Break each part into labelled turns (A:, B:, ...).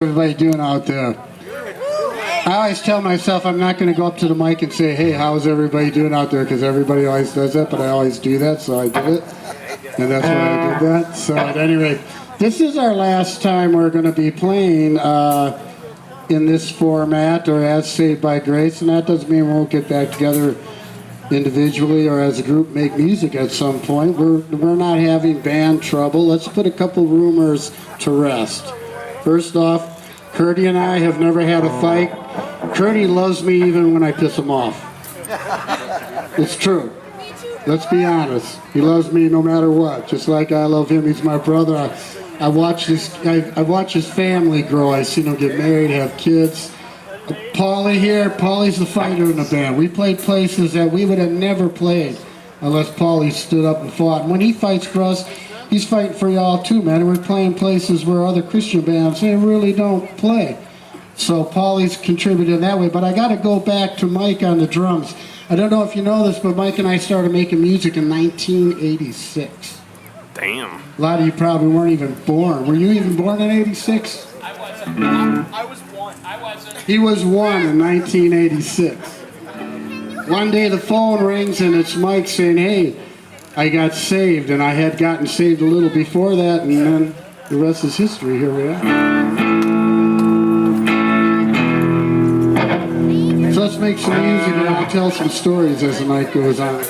A: Everybody doing out there? I always tell myself I'm not going to go up to the mic and say, hey, how's everybody doing out there? Because everybody always does that, but I always do that, so I did it. And that's why I did that. So at any rate, this is our last time we're going to be playing in this format or as Saved by Grace. And that doesn't mean we won't get back together individually or as a group make music at some point. We're not having band trouble. Let's put a couple rumors to rest. First off, Curdy and I have never had a fight. Curdy loves me even when I piss him off. It's true. Let's be honest. He loves me no matter what, just like I love him. He's my brother. I watch his family grow. I seen him get married, have kids. Paulie here, Paulie's the fighter in the band. We played places that we would have never played unless Paulie stood up and fought. And when he fights for us, he's fighting for y'all too, man. We're playing places where other Christian bands, they really don't play. So Paulie's contributed that way. But I got to go back to Mike on the drums. I don't know if you know this, but Mike and I started making music in 1986.
B: Damn.
A: A lot of you probably weren't even born. Were you even born in 86?
B: I wasn't. I was one. I wasn't.
A: He was one in 1986. One day the phone rings and it's Mike saying, hey, I got saved, and I had gotten saved a little before that, and then the rest is history. Here we are. So let's make some music and I'll tell some stories as the night goes on.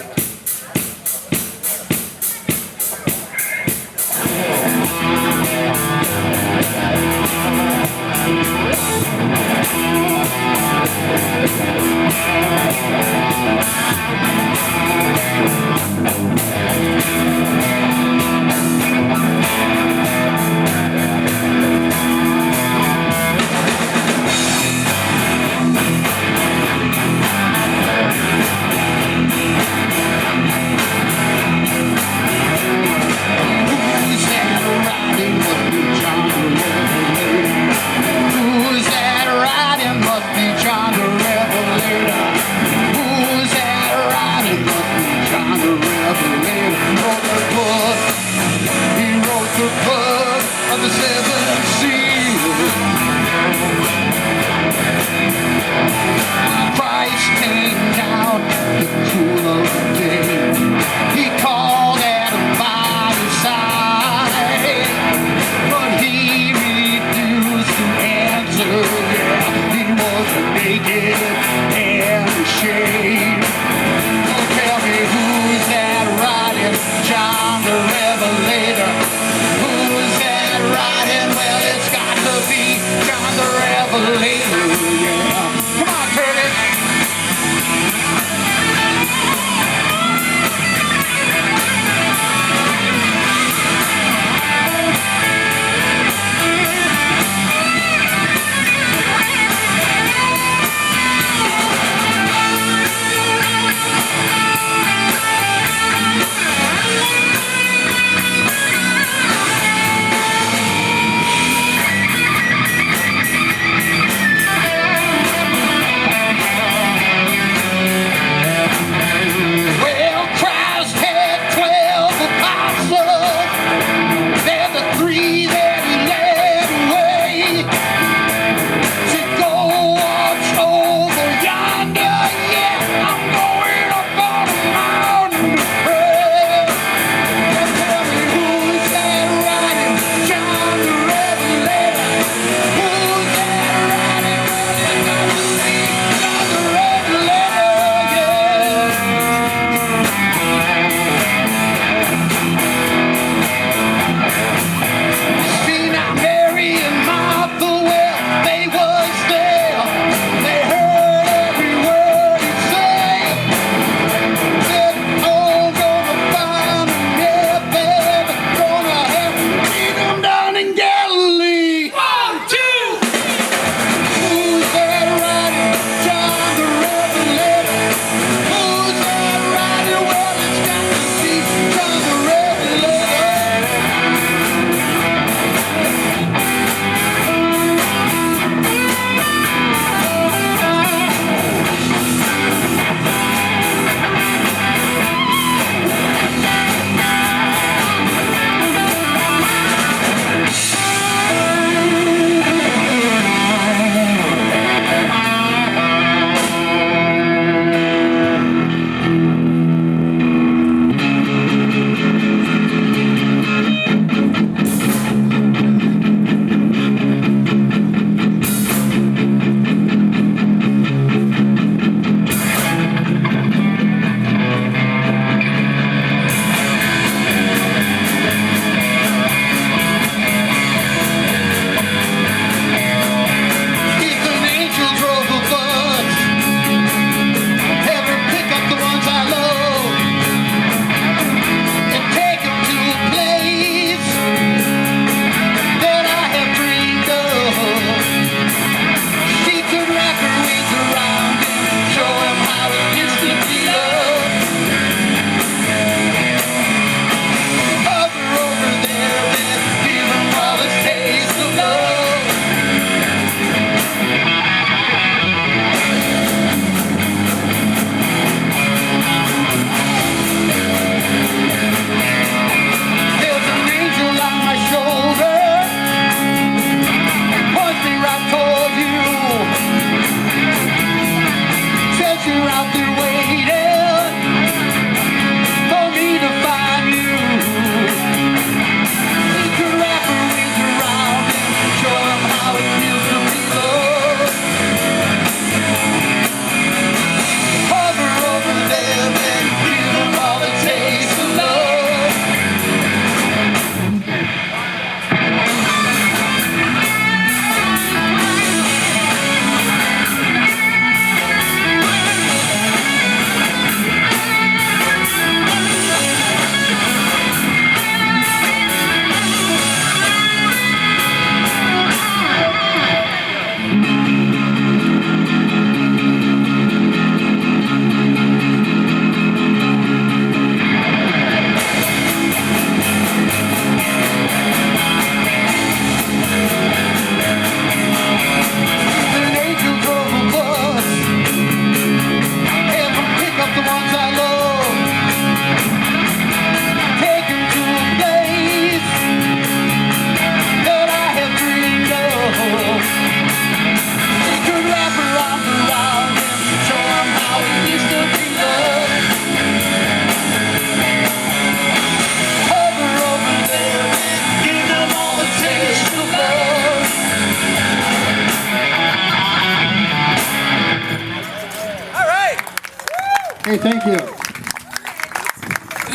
A: Hey, thank you.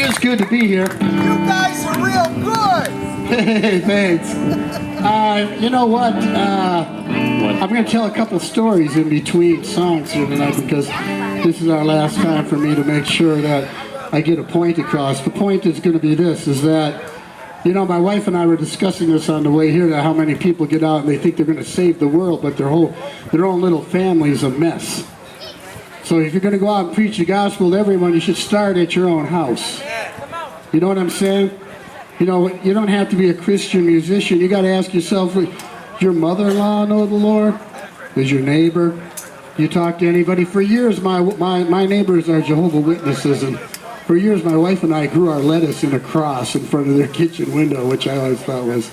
A: It's good to be here.
C: You guys are real good.
A: Hey, thanks. You know what? I'm going to tell a couple stories in between songs here tonight because this is our last time for me to make sure that I get a point across. The point is going to be this, is that, you know, my wife and I were discussing this on the way here, that how many people get out and they think they're going to save the world, but their own little family is a mess. So if you're going to go out and preach the gospel to everyone, you should start at your own house. You know what I'm saying? You know, you don't have to be a Christian musician. You got to ask yourself, does your mother-in-law know the Lord? Does your neighbor? You talk to anybody? For years, my neighbors are Jehovah's Witnesses, and for years my wife and I grew our lettuce in a cross in front of their kitchen window, which I always thought was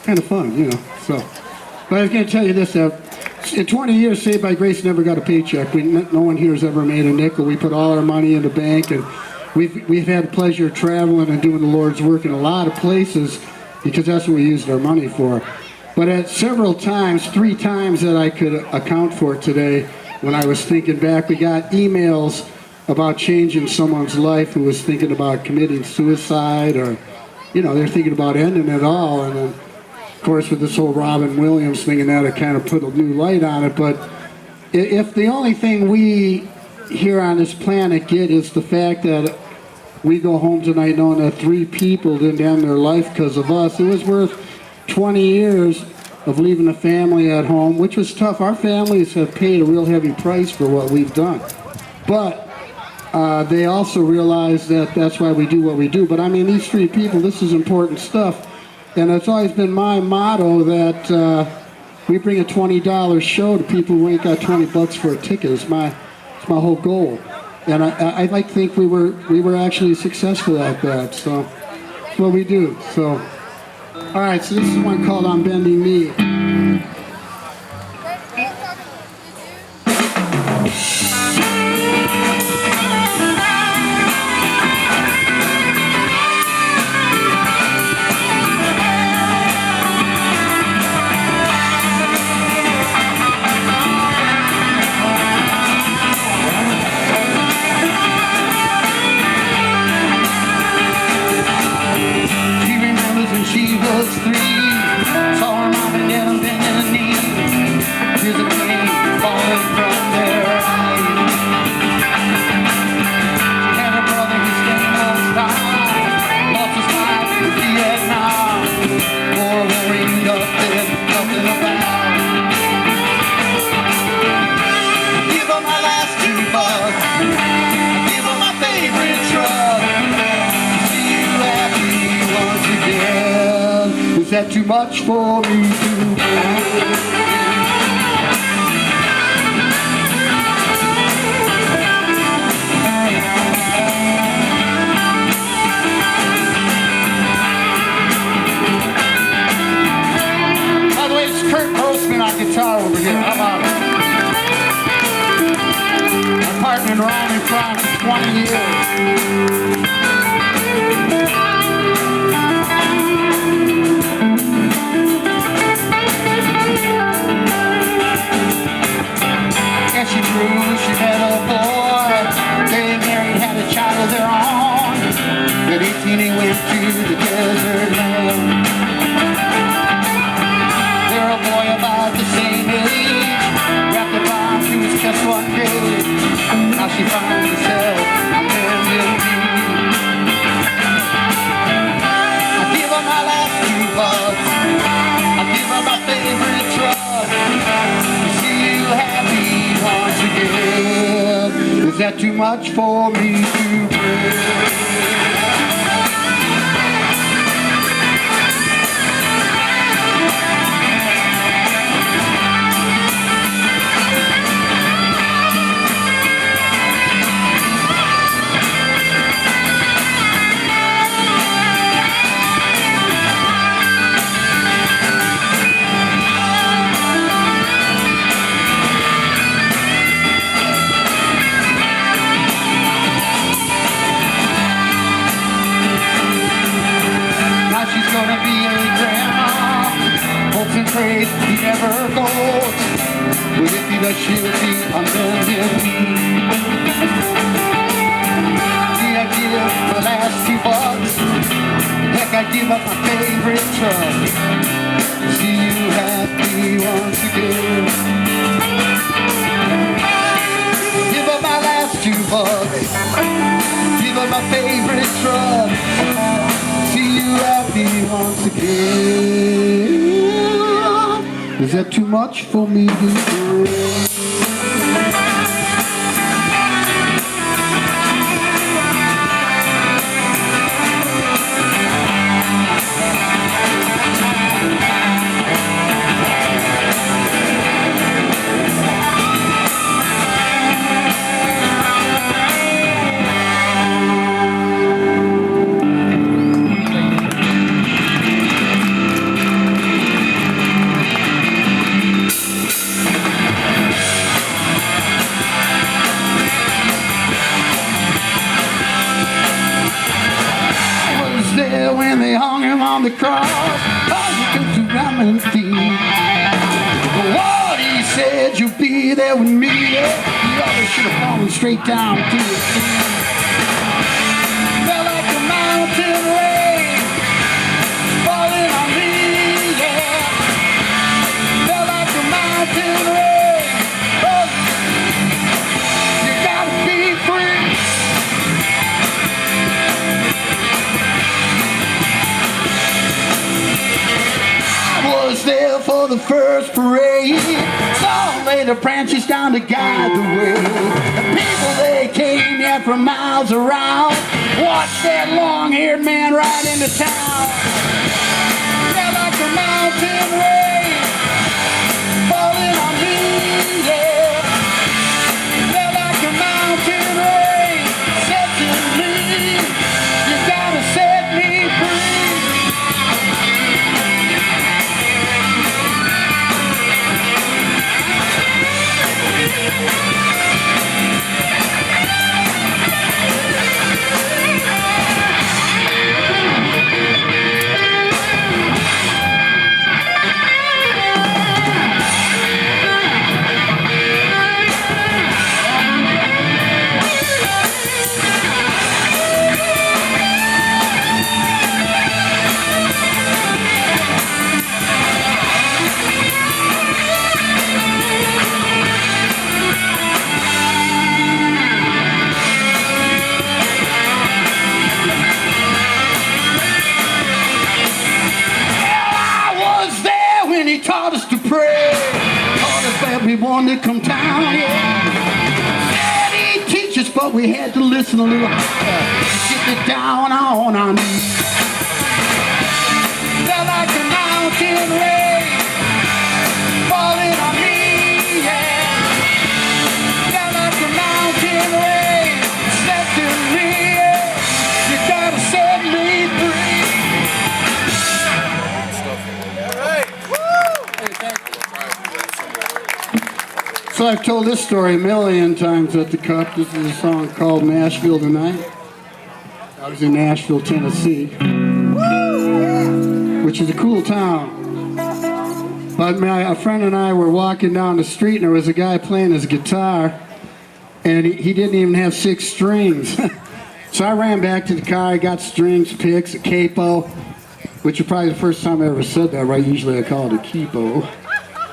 A: kind of fun, you know. So, but I was going to tell you this, in 20 years, Saved by Grace never got a paycheck. No one here has ever made a nickel. We put all our money in the bank, and we've had the pleasure of traveling and doing the Lord's work in a lot of places because that's what we used our money for. But at several times, 3 times that I could account for today, when I was thinking back, we got emails about changing someone's life who was thinking about committing suicide, or, you know, they're thinking about ending it all. And then, of course, with this whole Robin Williams thing and that, it kind of put a new light on it. But if the only thing we here on this planet get is the fact that we go home tonight knowing that 3 people didn't end their life because of us, it was worth 20 years of leaving a family at home, which was tough. Our families have paid a real heavy price for what we've done. But they also realize that that's why we do what we do. But I mean, these 3 people, this is important stuff. And it's always been my motto that we bring a $20 show to people who ain't got $20 for a ticket. It's my whole goal. And I like to think we were actually successful at that. So that's what we do. So, all right, so this is one called On Bending Knee.
D: She was 3, saw her mom and dad bending the knee. Tears of pain falling from their eyes. She had a brother who stayed on style, lost his life in Vietnam. War worrying nothing about. I give her my last $2. I give her my favorite truck. See you happy once again. Is that too much for me to bear? By the way, it's Kurt Grossman on guitar over here. How about it? I'm partnering around in front for 20 years. She met a boy, they married, had a child of their own. At 18 he went to the desert land. They're a boy about the same age, wrapped a bomb to his chest one day. Now she finds herself on bended knee. I give her my last $2. I give her my favorite truck. To see you happy once again. Is that too much for me to bear? She's gonna be a grandma. Hopes and prays he never goes. But if he does, she'll be on bended knee. I give up my favorite truck. See you happy once again. Give up my last $2. Give up my favorite truck. See you happy once again. Is that too much for me to do? When they hung him on the cross, all you could do ramen feet. What he said, you'll be there with me. The others should have fallen straight down to his feet. Felt like a mountain rain falling on me, yeah. Felt like a mountain rain. Oh, you gotta be free. Was there for the first parade. Saw later branches down to guide the way. The people, they came here from miles around. Watched that long-haired man ride into town. Felt like a mountain rain falling on me, yeah. Felt like a mountain rain said to me, you gotta set me free. He taught us to pray, taught us that we wanted to come down, yeah. Said he'd teach us, but we had to listen a little harder. Get it down on our knees. Felt like a mountain rain falling on me, yeah. Felt like a mountain rain said to me, yeah. You gotta set me free. So I've told this story a million times at the Cup. This is a song called Nashville Tonight. I was in Nashville, Tennessee, which is a cool town. But a friend and I were walking down the street and there was a guy playing his guitar and he didn't even have 6 strings. So I ran back to the car, I got strings, picks, a capo, which is probably the first time I ever said that, right? Usually I call it a keepo.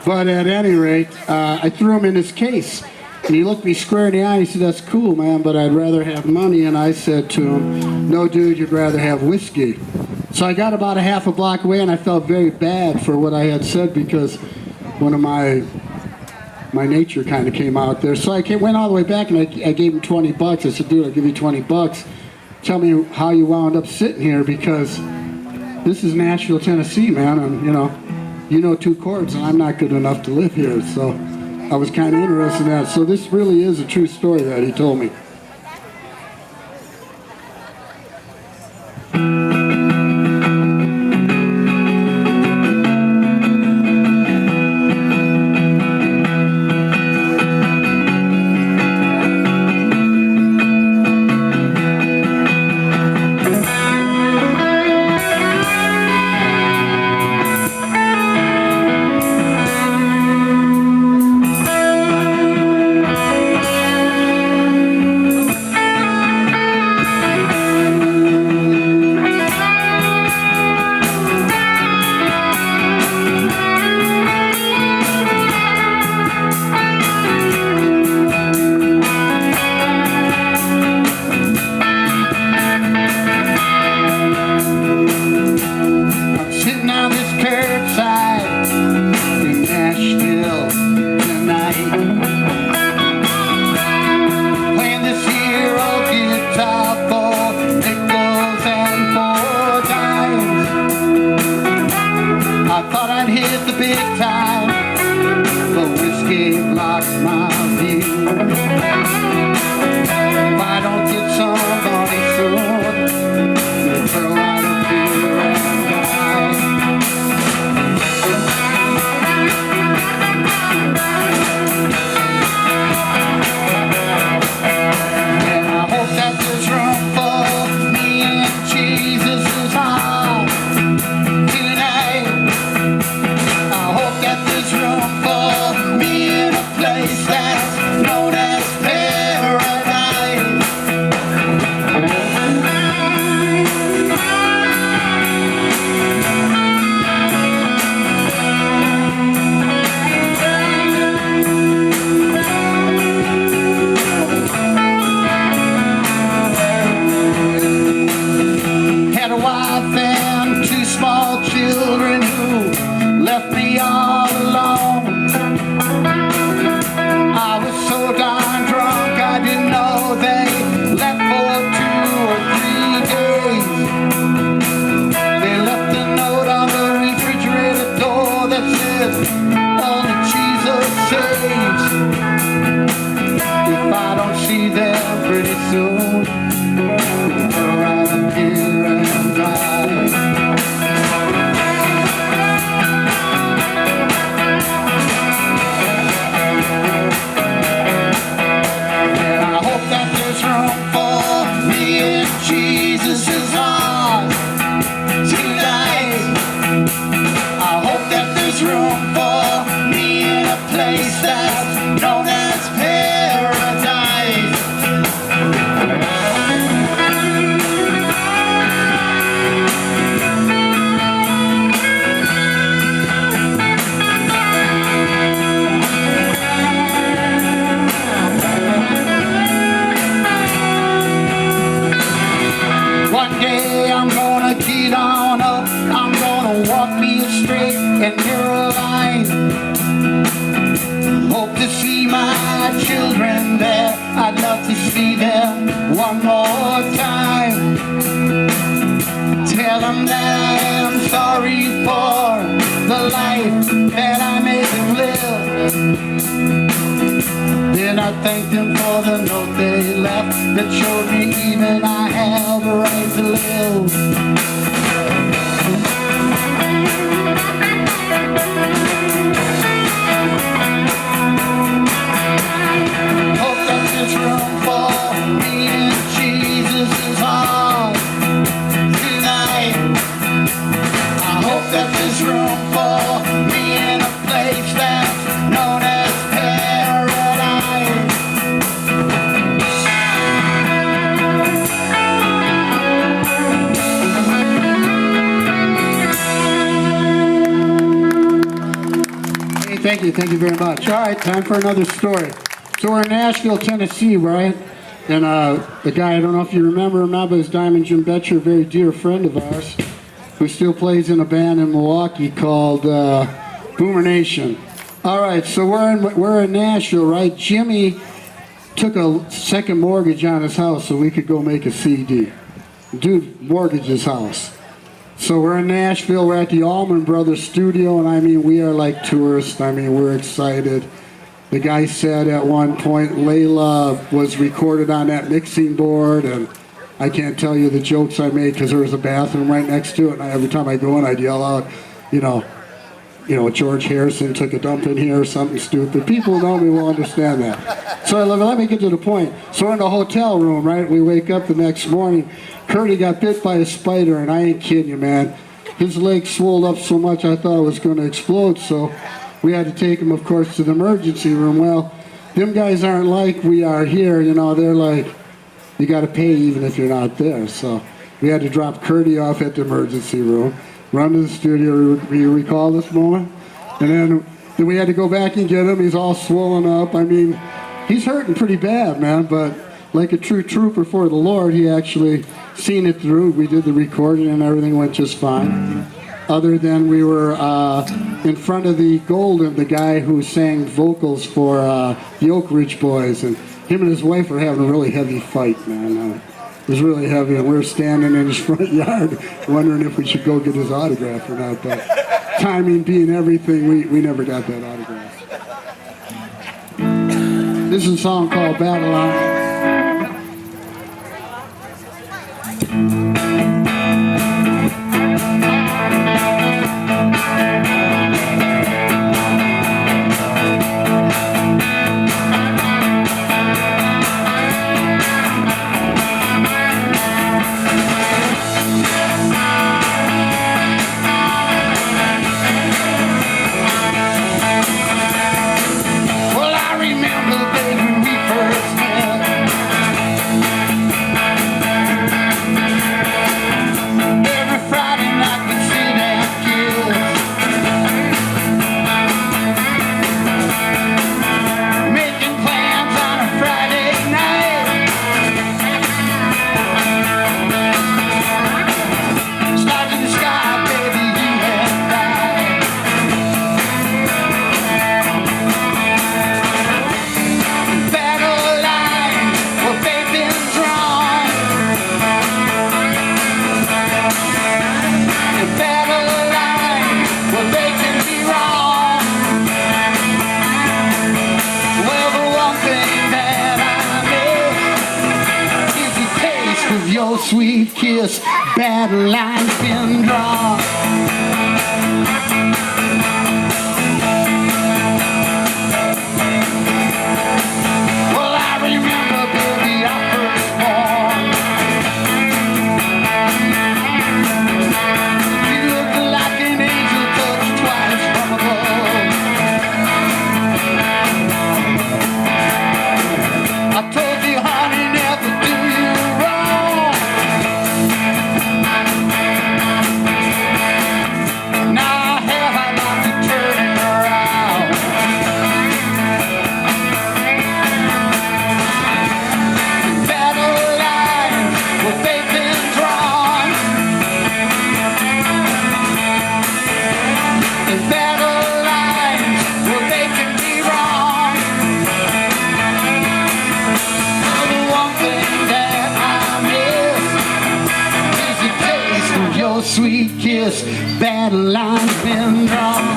D: But at any rate, I threw him in his case. And he looked me square in the eye and he said, that's cool, man, but I'd rather have money. And I said to him, no, dude, you'd rather have whiskey. So I got about a half a block away and I felt very bad for what I had said because one of my nature kind of came out there. So I went all the way back and I gave him 20 bucks. I said, dude, I'll give you 20 bucks. Tell me how you wound up sitting here because this is Nashville, Tennessee, man. And, you know 2 chords and I'm not good enough to live here. So I was kind of interested in that. So this really is a true story that he told me. If I don't see them pretty soon, they're right up here and die. And I hope that there's room for me in Jesus' arms tonight. I hope that there's room for me in a place that's known as paradise. One day I'm gonna get on up, I'm gonna walk me straight and narrow line. Hope to see my children there, I'd love to see them one more time. Tell them that I am sorry for the life that I made them live. Then I thank them for the note they left that showed me even I have a right to live. Hope that there's room for me in Jesus' arms tonight. I hope that there's room for me in a place that's known as paradise.
A: Hey, thank you very much. All right, time for another story. So we're in Nashville, Tennessee, right? And the guy, I don't know if you remember him now, but his Diamond Jim Betcher, a very dear friend of ours, who still plays in a band in Milwaukee called Boomer Nation. All right, so we're in Nashville, right? Jimmy took a second mortgage on his house so we could go make a CD. Dude mortgaged his house. So we're in Nashville, we're at the Allman Brothers studio, and I mean, we are like tourists. I mean, we're excited. The guy said at one point, Layla was recorded on that mixing board, and I can't tell you the jokes I made because there was a bathroom right next to it, and every time I go in, I'd yell out, you know, George Harrison took a dump in here or something stupid. People who know me will understand that. So let me get to the point. So we're in the hotel room, right? We wake up the next morning. Curdy got bit by a spider, and I ain't kidding you, man. His leg swelled up so much I thought it was going to explode, so we had to take him, of course, to the emergency room. Well, them guys aren't like we are here, they're like, you got to pay even if you're not there. So we had to drop Curdy off at the emergency room, run to the studio. Do you recall this moment? And then we had to go back and get him. He's all swollen up. I mean, he's hurting pretty bad, man, but like a true trooper for the Lord, he actually seen it through. We did the recording and everything went just fine. Other than we were in front of the Golden, the guy who sang vocals for the Oak Ridge Boys, and him and his wife were having a really heavy fight, man. It was really heavy, and we were standing in his front yard wondering if we should go get his autograph or not, but timing being everything, we never got that autograph. This is a song called Babylon.
D: Well, I remember the day when we first met. sweet kiss, battle lines been drawn. Well, I remember, baby, our first born. You looked like an angel touched twice from above. I told you, honey, never do you wrong. Now hell, I like to turn it around. Battle lines, well, they've been drawn. The battle lines, well, they can be wrong. The one thing that I miss is the taste of your sweet kiss. Battle lines been drawn.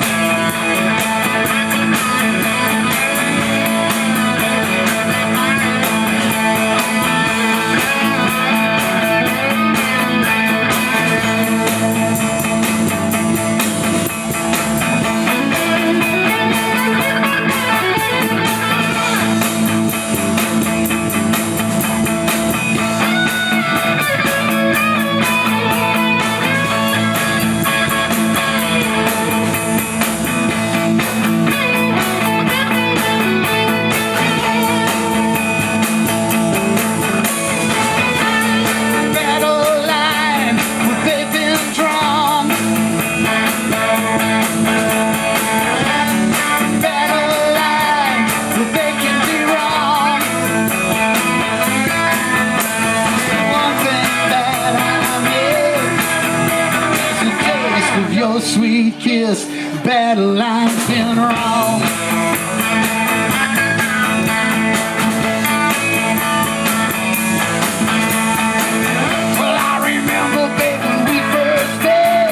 D: Your sweet kiss, battle lines been wrong. Well, I remember, baby, when we first met.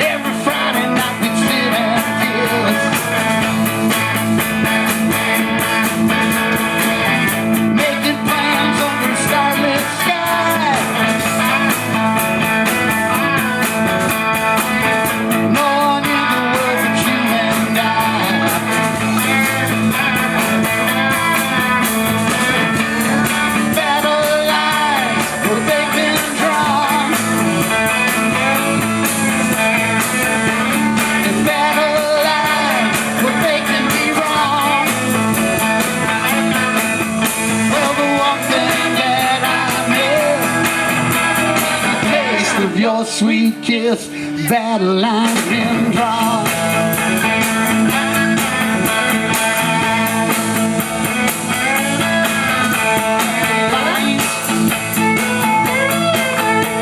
D: Every Friday night we'd sit and kiss. Making plans under a starlit sky. No one in the world but you and I. Battle lines, well, they've been drawn. And battle lines, well, they can be wrong. Well, the one thing that I miss, the taste of your sweet kiss, battle lines been drawn. Lines,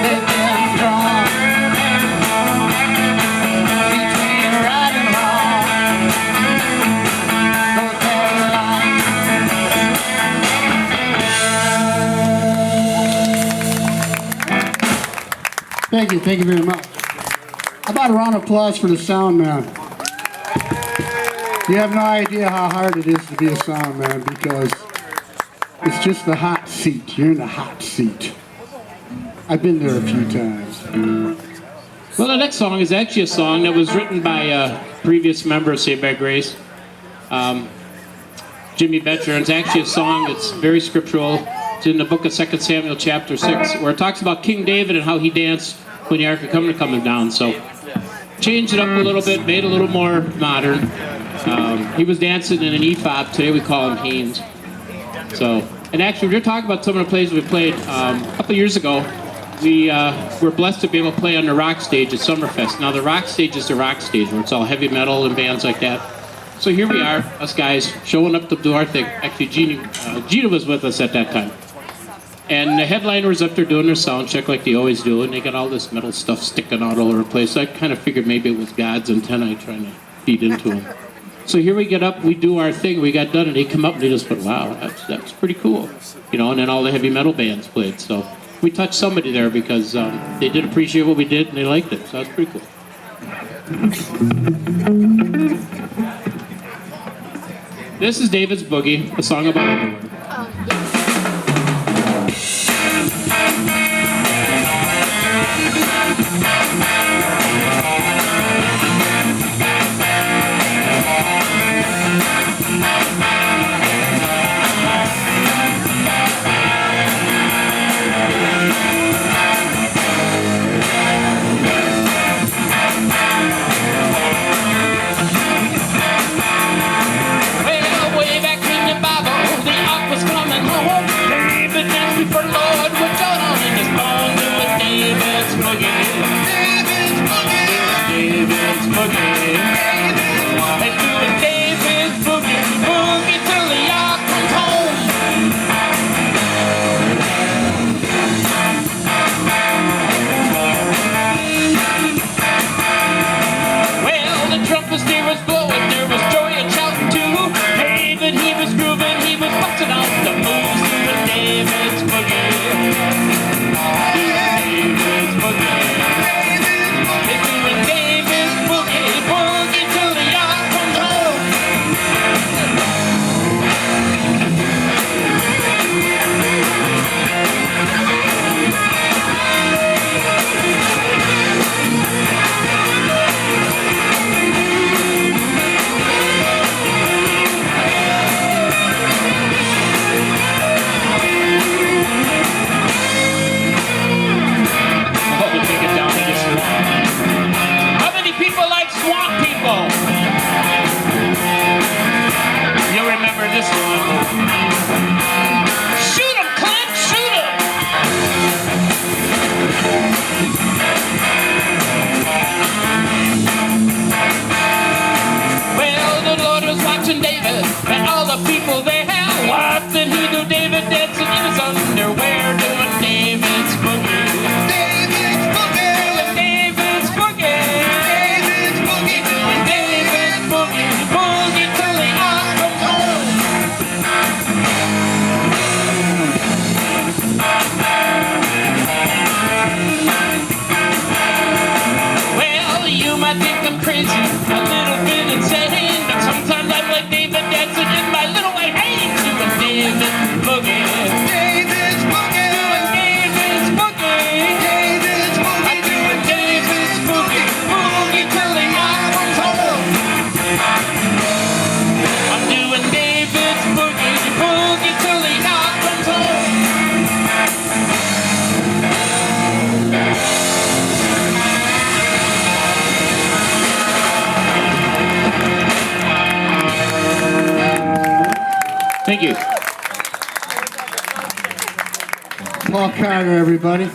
D: they've been drawn between right and wrong. Those battle lines. Thank you very much. How about a round of applause for the sound man? You have no idea how hard it is to be a sound man because it's just the hot seat. You're in the hot seat. I've been there a few times.
E: Well, the next song is actually a song that was written by a previous member of Saved by Grace, Jimmy Betcher. And it's actually a song that's very scriptural. It's in the book of 2 Samuel chapter 6, where it talks about King David and how he danced when the Ark of Covenant coming down. So changed it up a little bit, made it a little more modern. He was dancing in an ephod. Today we call him Haynes. So, and actually, we're talking about some of the plays we played a couple years ago. We were blessed to be able to play on the rock stage at Summerfest. Now, the rock stage is the rock stage, where it's all heavy metal and bands like that. So here we are, us guys, showing up to do our thing. Actually, Gina was with us at that time. And the headliner was up there doing their sound check like they always do, and they got all this metal stuff sticking out all over the place. So I kind of figured maybe it was God's antennae trying to feed into them. So here we get up, we do our thing, we got done, and they come up and they just went, wow, that's pretty cool. You know, and then all the heavy metal bands played. So we touched somebody there because they did appreciate what we did and they liked it. So that's pretty cool. This is David's Boogie, a song about underwear. swamp people. You'll remember this one. Shoot 'em, Clint, shoot 'em. Well, the Lord was watching David and all the people they had. What did he do? David dancing in his underwear, doing David's boogie.
C: David's boogie.
E: David's boogie.
C: David's boogie.
E: Doing David's boogie. Boogie till the out comes home. Well, you might think I'm crazy, a little bit insane, but sometimes I'm like David dancing in my little white haze, doing David's boogie.
C: David's boogie.
E: Doing David's boogie.
C: David's boogie.
E: I'm doing David's boogie. Boogie till the out comes home. I'm doing David's boogie. Boogie till the out comes home. Thank you.
A: Paul Carter, everybody. All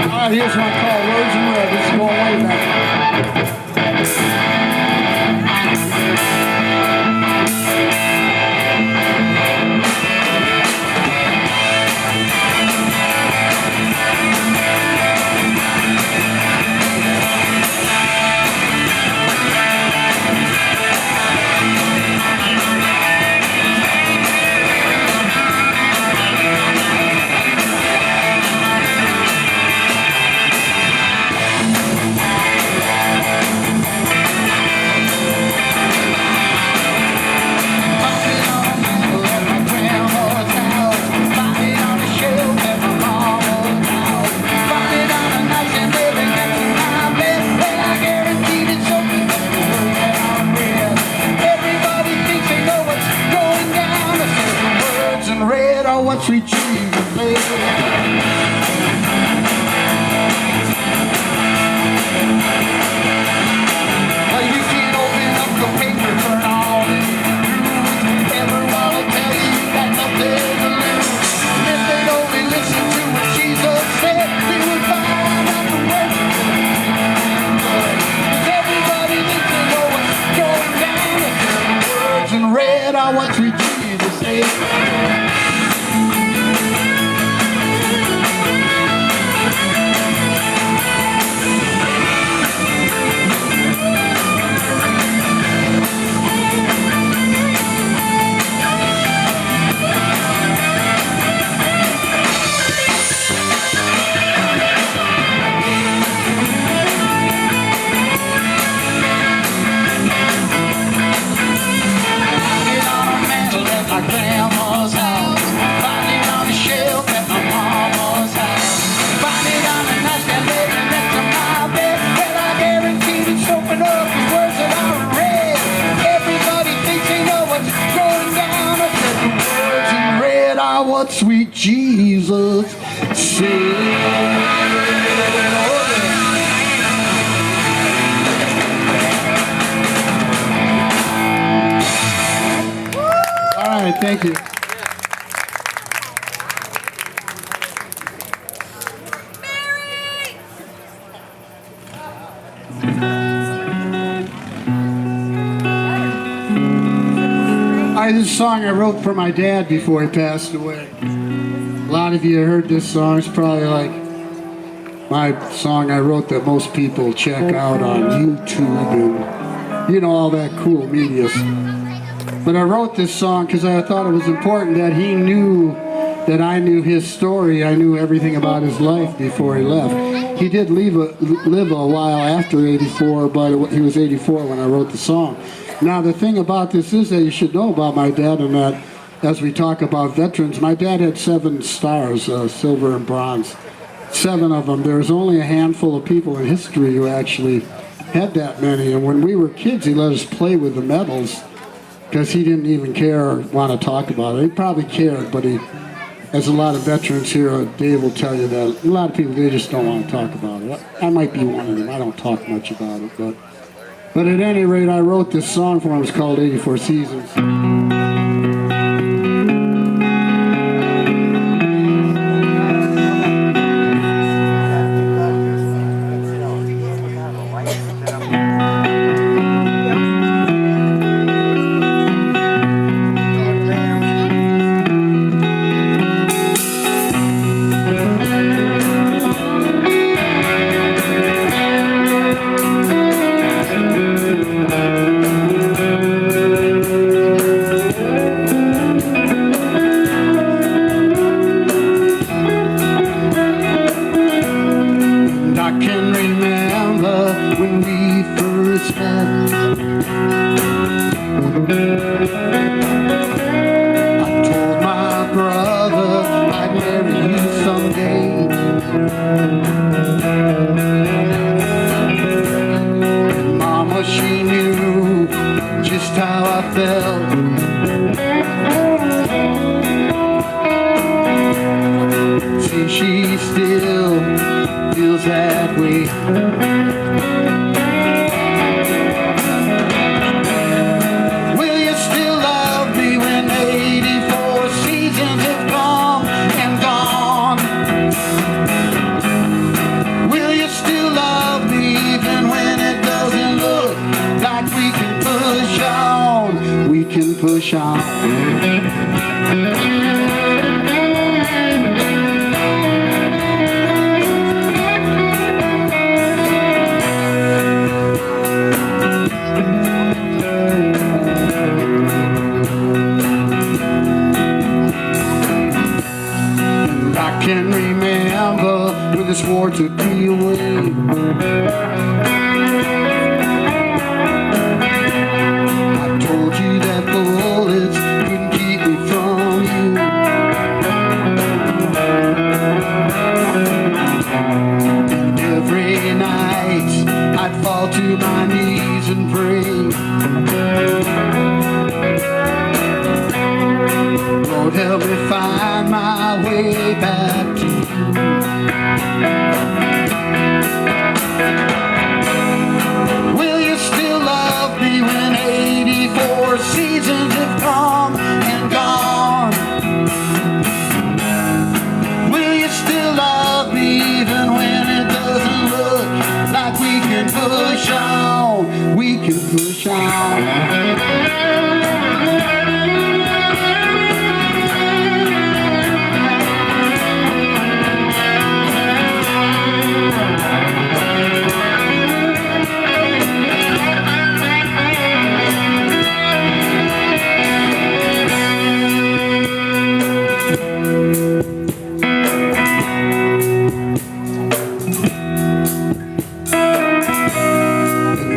A: right, here's one called Rose and Red. This is going way back. Sweet Jesus, baby. Well, you can open up the paper, turn all the news. Everyone will tell you you got nothing to lose. If they'd only listen to what Jesus said, they would find out the words. 'Cause everybody thinks they know what's going down. The words in red are what sweet Jesus said. What sweet Jesus said. All right, thank you. This song I wrote for my dad before he passed away. A lot of you heard this song. It's probably like my song I wrote that most people check out on YouTube and you know, all that cool media. But I wrote this song because I thought it was important that he knew that I knew his story. I knew everything about his life before he left. He did live a while after 84, but he was 84 when I wrote the song. Now, the thing about this is that you should know about my dad, and that as we talk about veterans, my dad had 7 stars, silver and bronze. 7 of them. There's only a handful of people in history who actually had that many. And when we were kids, he let us play with the medals because he didn't even care or want to talk about it. He probably cared, but he as a lot of veterans here, Dave will tell you that a lot of people, they just don't want to talk about it. I might be one of them. I don't talk much about it, but at any rate, I wrote this song for him. It's called 84 Seasons. She still feels that way. Will you still love me when 84 seasons have come and gone? Will you still love me even when it doesn't look like we can push on? We can push on. Can remember when this war took me away. I told you that bullets couldn't keep me from you. And every night I'd fall to my knees and pray. Lord, help me find my way back to you. Will you still love me when 84 seasons have come and gone? Will you still love me even when it doesn't look like we can push on? We can push on.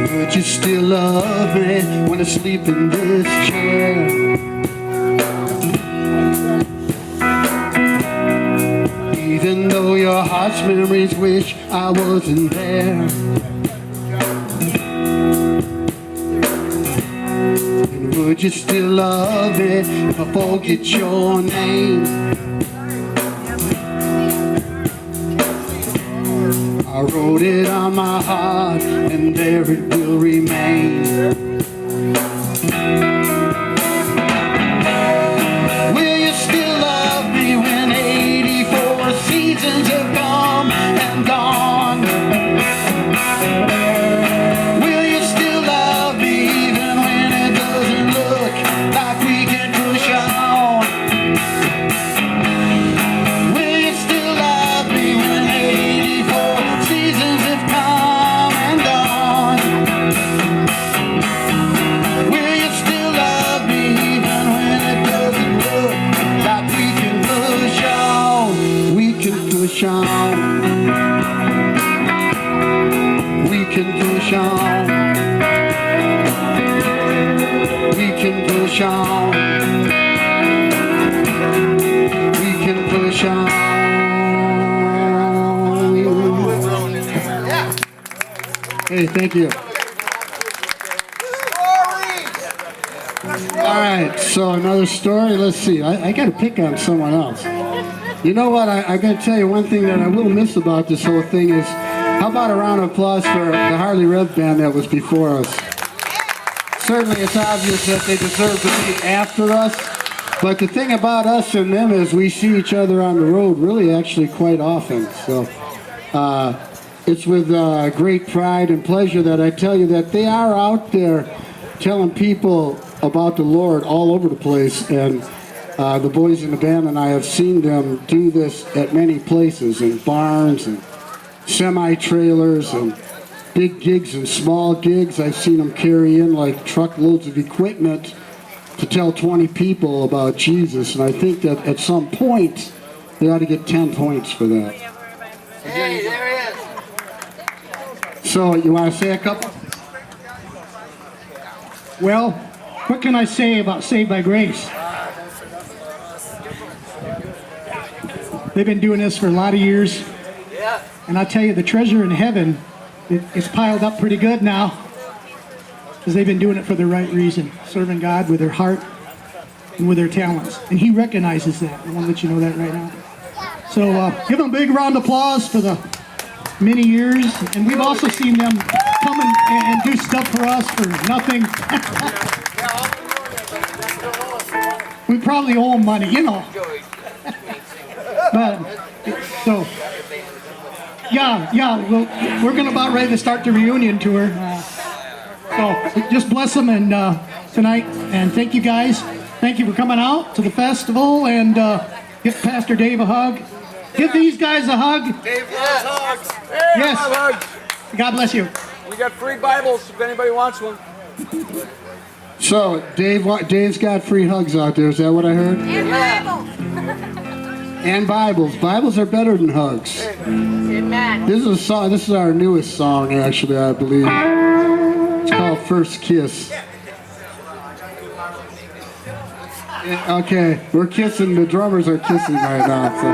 A: Would you still love me when I sleep in this chair? Even though your heart's memories wish I wasn't there. And would you still love me if I forget your name? I wrote it on my heart, and there it will remain. Will you still love me when 84 seasons have come and gone? Will you still love me even when it doesn't look like we can push on? Will you still love me when 84 seasons have come and gone? Will you still love me even when it doesn't look like we can push on? We can push on. We can push on. We can push on. We can push on. Hey, thank you. All right, so another story. Let's see. I got to pick on someone else. You know what? I got to tell you one thing that I will miss about this whole thing is, how about a round of applause for the Harley Rev band that was before us? Certainly it's obvious that they deserve to be after us, but the thing about us and them is we see each other on the road really actually quite often. So it's with great pride and pleasure that I tell you that they are out there telling people about the Lord all over the place, and the boys in the band and I have seen them do this at many places, in barns and semi-trailers and big gigs and small gigs. I've seen them carry in like truckloads of equipment to tell 20 people about Jesus, and I think that at some point they ought to get 10 points for that.
D: Hey, there he is.
A: So, you want to say a couple?
F: Well, what can I say about Saved by Grace? They've been doing this for a lot of years. And I tell you, the treasure in heaven, it's piled up pretty good now. Because they've been doing it for the right reason. Serving God with their heart and with their talents. And He recognizes that. I want to let you know that right now. So give them a big round of applause for the many years. And we've also seen them come and do stuff for us for nothing. We probably owe them money, you know. But, so, yeah, we're gonna about ready to start the reunion tour. So just bless them and tonight, and thank you guys. Thank you for coming out to the festival, and give Pastor Dave a hug. Give these guys a hug.
G: Dave loves hugs. Hey,
F: Yes.
G: I love hugs.
F: God bless you.
G: We got free Bibles if anybody wants one.
A: So, Dave's got free hugs out there, is that what I heard?
H: And Bible.
A: And Bibles. Bibles are better than hugs.
H: Amen.
A: This is a song. This is our newest song, actually, I believe. It's called First Kiss. Okay, we're kissing. The drummers are kissing right now. So,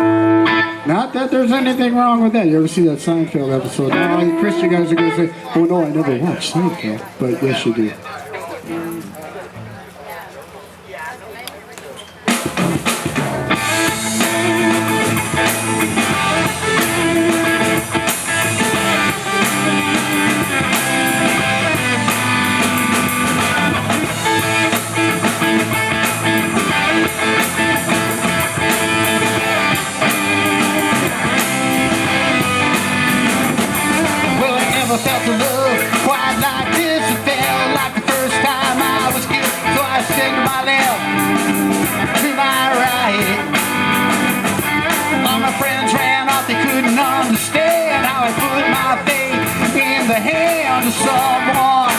A: not that there's anything wrong with that. You ever see that Seinfeld episode? Now, all you Christian guys are going to say, "Oh no, I never watched Seinfeld," but yes, you do.
D: Felt the love quite like this. It felt like the first time I was kissed. So I said to my left, to my right. All my friends ran off, they couldn't understand how I put my faith in the hand of someone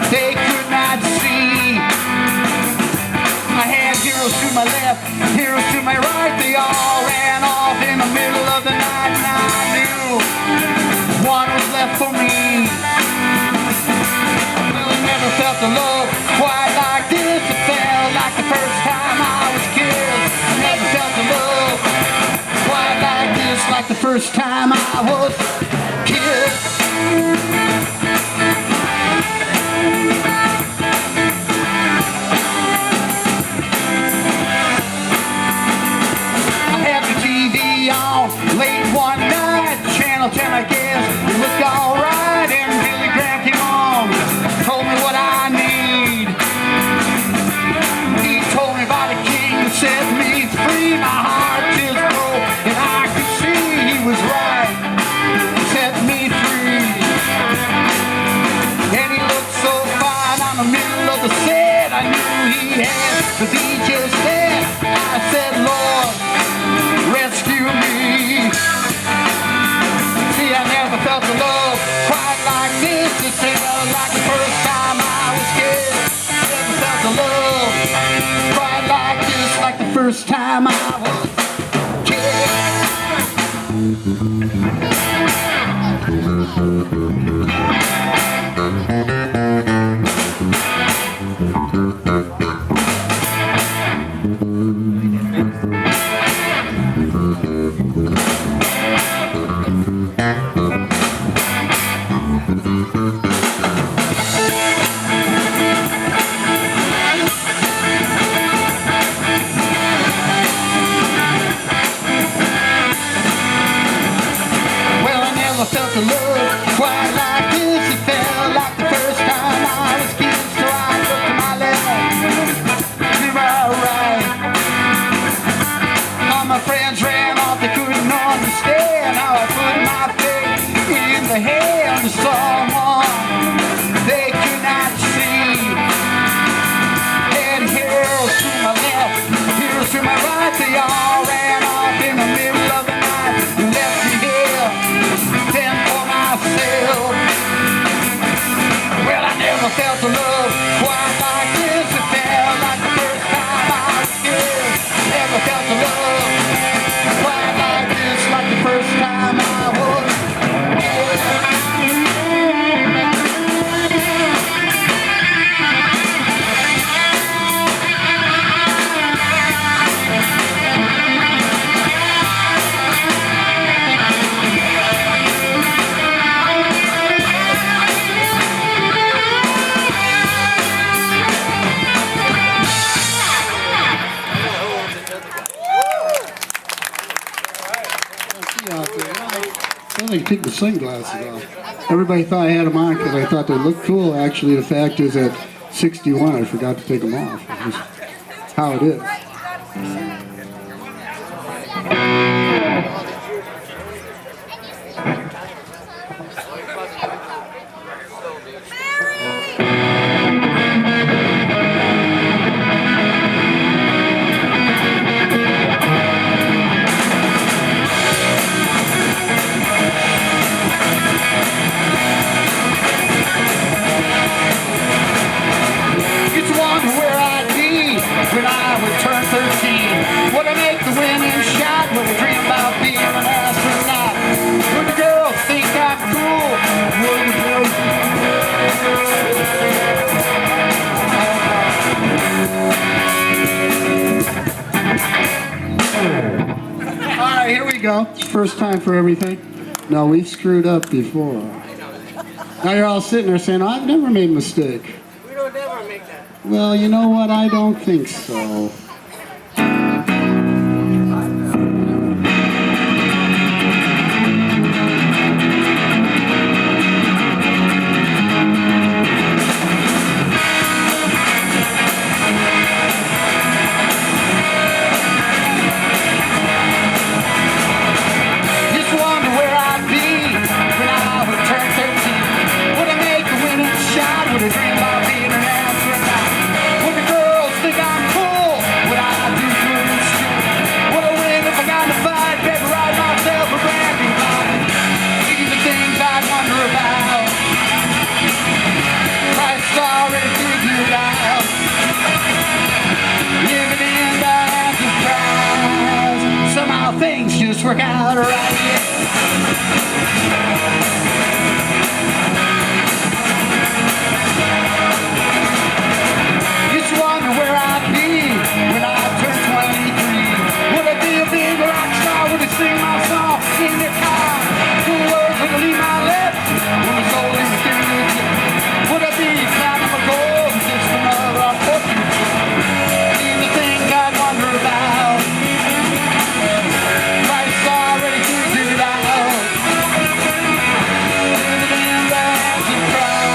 D: they could not see. I had heroes to my left, heroes to my right. They all ran off in the middle of the night, and I knew one was left for me. Well, I never felt the love quite like this. It felt like the first time I was kissed. I never felt the love quite like this, like the first time I was kissed. I had the TV on late one night, Channel 10 I guess. It looked alright, and Billy Graham came on, told me what I need. He told me about a king that set me free. My heart just broke, and I could see he was right. Set me free. And he looked so fine on the middle of the set. I knew he had the beat just there. I said, Lord, rescue me. See, I never felt the love quite like this. It felt like the first time I was kissed. Never felt the love quite like this, like the first time I was
A: to take the sunglasses off. Everybody thought I had them on because I thought they looked cool. Actually, the fact is at 61, I forgot to take them off. It's just how it is.
D: When I would turn 13, would I make the winning shot? Would I dream about being an astronaut? Would the girls think I'm cool?
A: Alright, here we go. First time for everything. No, we've screwed up before. Now you're all sitting there saying, I've never made a mistake.
H: We don't ever make that.
A: Well, you know what? I don't think so.
D: Just wonder where I'd be when I would turn 13. Would I make the winning shot? Would I dream about being an astronaut? Would the girls think I'm cool? Would I do good in school? Would I win if I got in a fight? Better ride myself a brand new bike. These are things I wonder about. Christ already figured out. Living in the hands of Christ. Somehow things just work out right. Just wonder where I'd be when I turn 23. Would I be a big rock star? Would I sing my song in the car? Cool words would I leave my lips when the soul is through the tip? Would I be climbing my goals and just another unfortunate trip? These are things I wonder about. Christ already figured out. Living in the hands of Christ.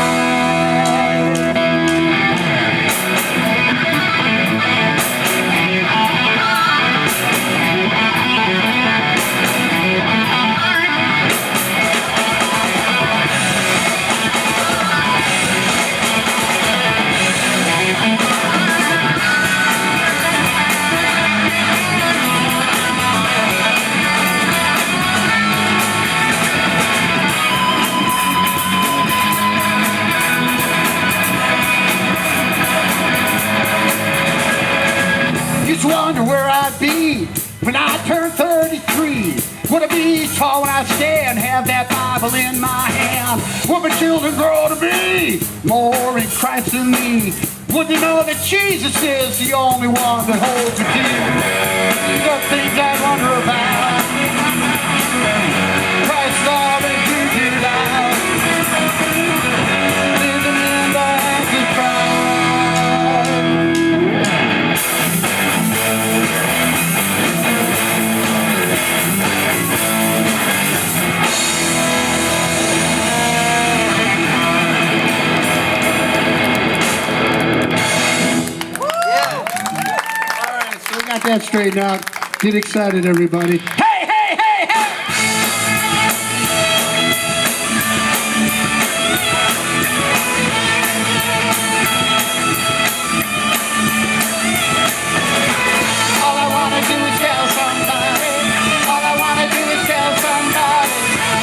D: Just wonder where I'd be when I turn 33. Would I be tall when I stand, have that Bible in my hand? Would my children grow to be more in Christ than me? Would they know that Jesus is the only one that holds the key? These are things I wonder about. Christ already figured out. Living in the hands of Christ.
A: Alright, so we got that straightened out. Get excited, everybody.
D: Hey, hey, hey, hey! All I wanna do is tell somebody. All I wanna do is tell somebody.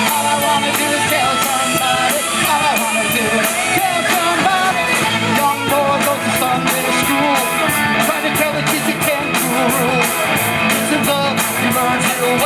D: All I wanna do is tell somebody. All I wanna do is tell somebody. Young boy goes to Sunday school, trying to tell the kids he can't rule. Listen up, you learn to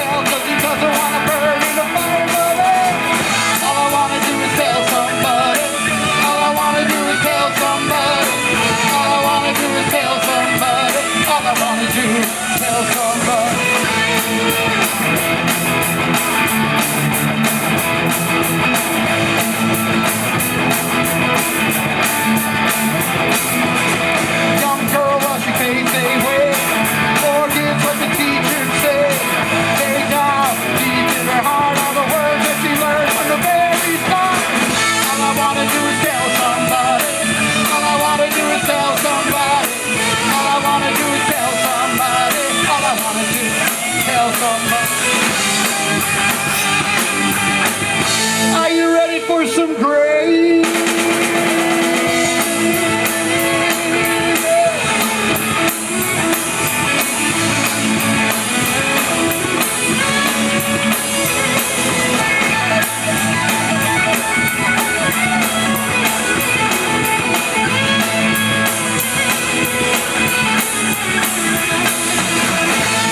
D: wanna do is tell somebody. All I wanna do is tell somebody. All I wanna do is tell somebody. All I wanna do is tell somebody. Are you ready for some grace?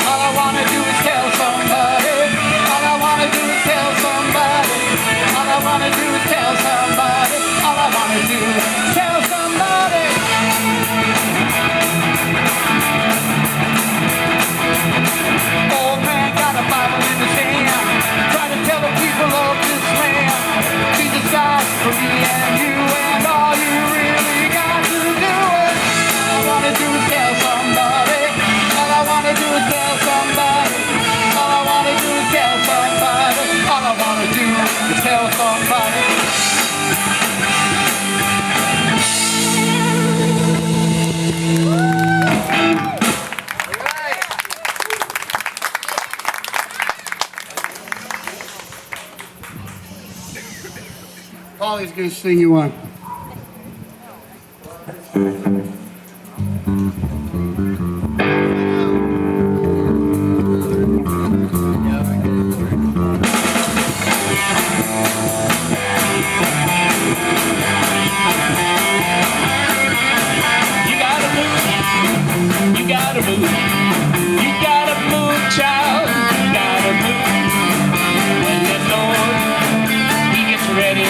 D: All I wanna do is tell somebody. All I wanna do is tell somebody. All I wanna do is tell somebody. All I wanna do is tell somebody. Old man got a Bible in his hand, trying to tell the people of this land. Jesus died for me and you, and all you really got to do is. All I wanna do is tell somebody. All I wanna do is tell somebody. All I wanna do is tell somebody. All I wanna do is tell somebody.
A: Paulie's gonna sing you one.
E: You gotta move. You gotta move. You gotta move, child. You gotta move. When the Lord, He gets ready,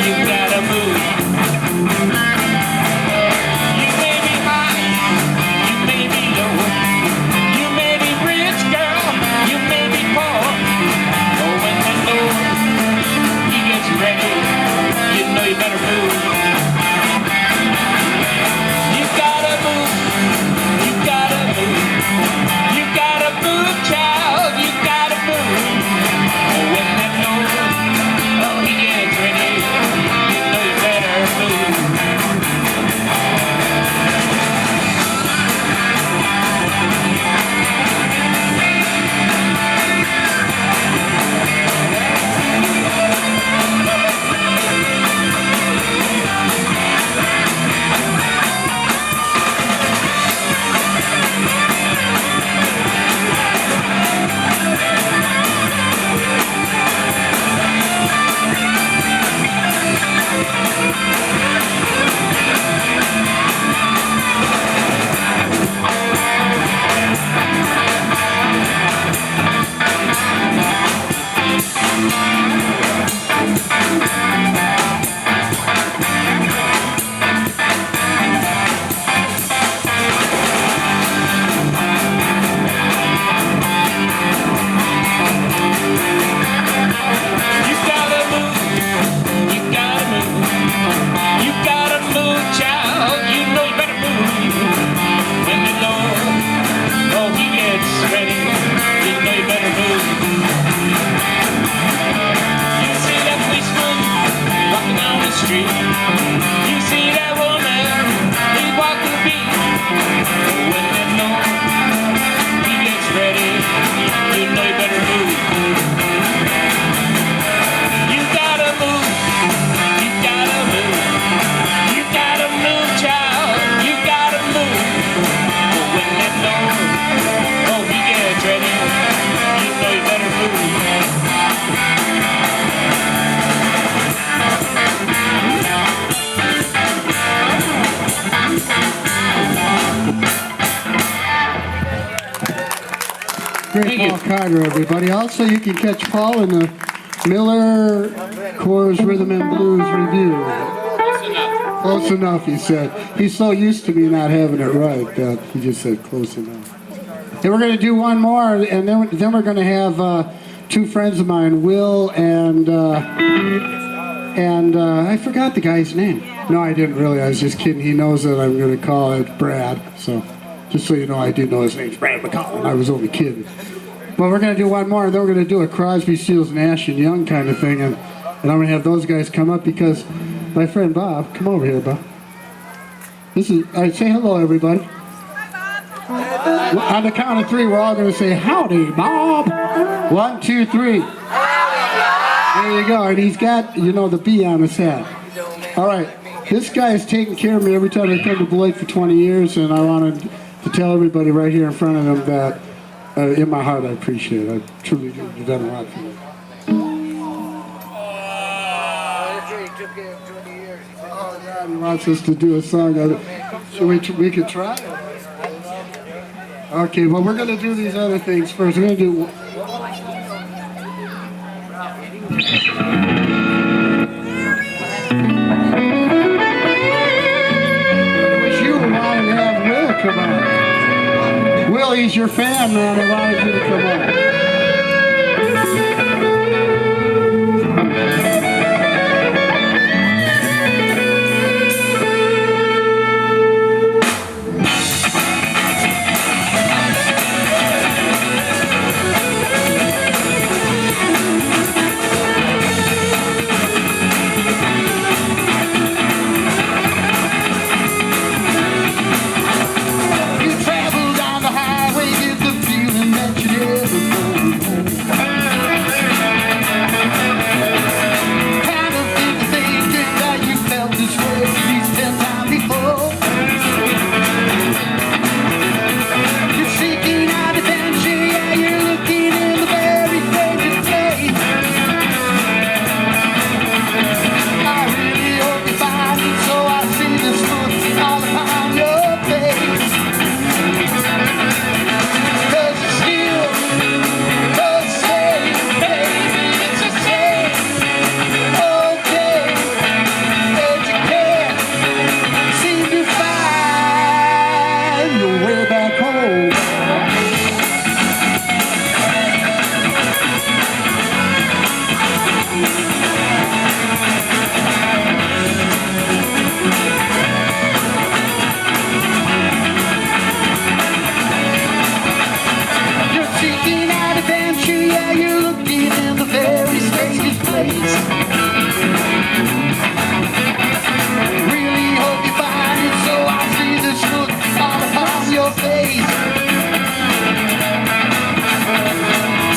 E: you gotta move. You may be high, you may be low. You may be rich, girl. You may be poor. Oh, when the Lord, He gets ready, you know you better move. You gotta move. You gotta move. You gotta move, child. You gotta move. Oh, when the Lord, He gets ready, you know you better move. You gotta move. You gotta move. You gotta move, child. You know you better move. When the Lord, He gets ready, you know you better move. You see that policeman walking down the street. You see that woman, he's walking the beat. When the Lord, He gets ready, you know you better move. You gotta move. You gotta move. You gotta move, child. You gotta move. But when the Lord, He gets ready, you know you better move.
A: Great
E: Thank
A: Paul
E: you.
A: Carter, everybody. Also, you can catch Paul in the Miller Coors Rhythm and Blues Review. Close enough, he said. He's so used to me not having it right that he just said close enough. And we're going to do one more, and then we're going to have two friends of mine, Will and I forgot the guy's name. No, I didn't really. I was just kidding. He knows that I'm going to call it Brad. So just so you know, I do know his name's Brad McCollum. I was only kidding. But we're going to do one more, and then we're going to do a Crosby, Stills, Nash and Young kind of thing, and I'm going to have those guys come up because my friend Bob. Come over here, Bob. This is. All right, say hello, everybody. Well, on the count of three, we're all going to say howdy, Bob. 1, 2, 3. There you go. And he's got, the B on his hat. All right. This guy has taken care of me every time I come to Beloit for 20 years, and I wanted to tell everybody right here in front of them that in my heart I appreciate it. I truly do. You've done a lot for me. Oh, God, he wants us to do a song. So we could try it. Okay, well, we're going to do these other things first. We're going to do... Come on. Will, he's your fan, man. I wanted you to come on.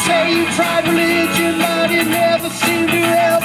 A: Say you tried religion, but it never seemed to help.